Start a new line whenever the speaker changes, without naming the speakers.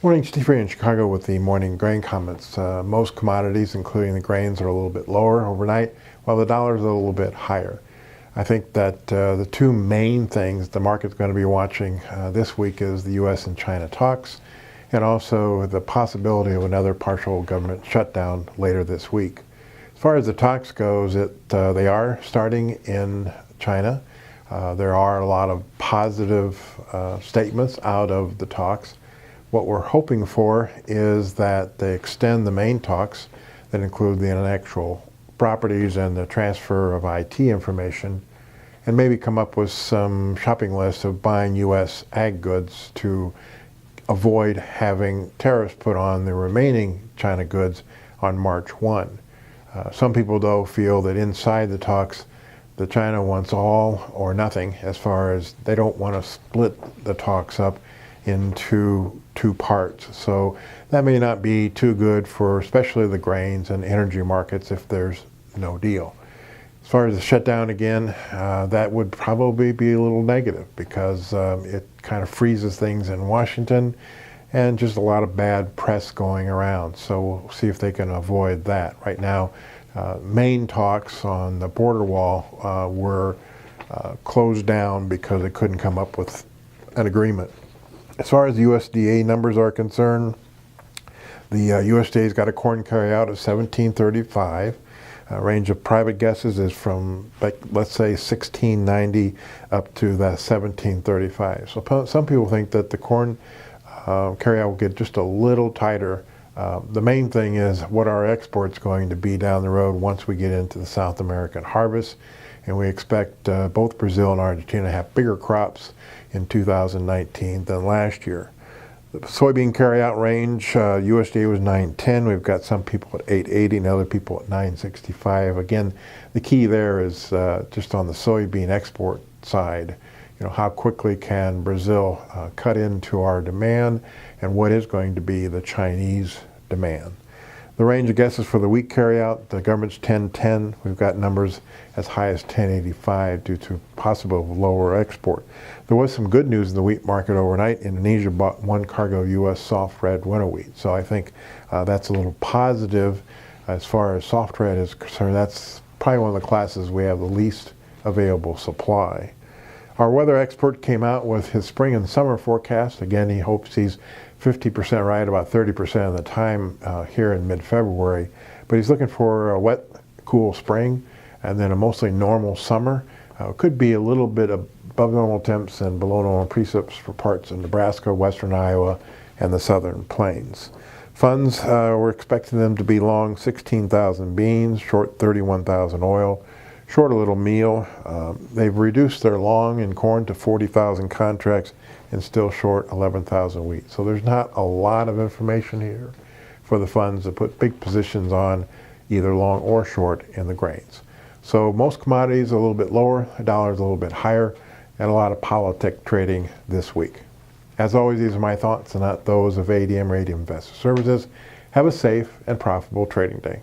Morning, Steve Ray in Chicago with the morning grain comments. Most commodities, including the grains, are a little bit lower overnight, while the dollar is a little bit higher. I think that the two main things the market's going to be watching this week is the U.S. and China talks, and also the possibility of another partial government shutdown later this week. As far as the talks goes, they are starting in China. There are a lot of positive statements out of the talks. What we're hoping for is that they extend the main talks that include the intellectual properties and the transfer of IT information, and maybe come up with some shopping lists of buying U.S. ag goods to avoid having tariffs put on the remaining China goods on March 1. Some people, though, feel that inside the talks, the China wants all or nothing, as far as they don't want to split the talks up into two parts. So that may not be too good for especially the grains and energy markets if there's no deal. As far as the shutdown again, that would probably be a little negative because it kind of freezes things in Washington and just a lot of bad press going around. So we'll see if they can avoid that. Right now, main talks on the border wall were closed down because they couldn't come up with an agreement. As far as the USDA numbers are concerned, the USDA's got a corn carryout of 1735. Range of private guesses is from, let's say, 1690 up to that 1735. So some people think that the corn carryout will get just a little tighter. The main thing is what our exports going to be down the road once we get into the South American harvest. And we expect both Brazil and Argentina to have bigger crops in 2019 than last year. The soybean carryout range, USDA was 910. We've got some people at 880 and other people at 965. Again, the key there is just on the soybean export side. You know, how quickly can Brazil cut into our demand, and what is going to be the Chinese demand? The range of guesses for the wheat carryout, the government's 1010. We've got numbers as high as 1085 due to possible lower export. There was some good news in the wheat market overnight. Indonesia bought one cargo U.S. soft red winter wheat. So I think that's a little positive as far as soft red is concerned. That's probably one of the classes we have the least available supply. Our weather expert came out with his spring and summer forecast. Again, he hopes he's 50% right about 30% of the time here in mid-February. But he's looking for a wet, cool spring and then a mostly normal summer. Could be a little bit above normal temps and below normal precipits for parts of Nebraska, western Iowa, and the southern plains. Funds, we're expecting them to be long 16,000 beans, short 31,000 oil. Short a little meal. They've reduced their long in corn to 40,000 contracts and still short 11,000 wheat. So there's not a lot of information here for the funds to put big positions on either long or short in the grains. So most commodities are a little bit lower, the dollar is a little bit higher, and a lot of politic trading this week. As always, these are my thoughts and not those of ADM or ADM Investor Services. Have a safe and profitable trading day.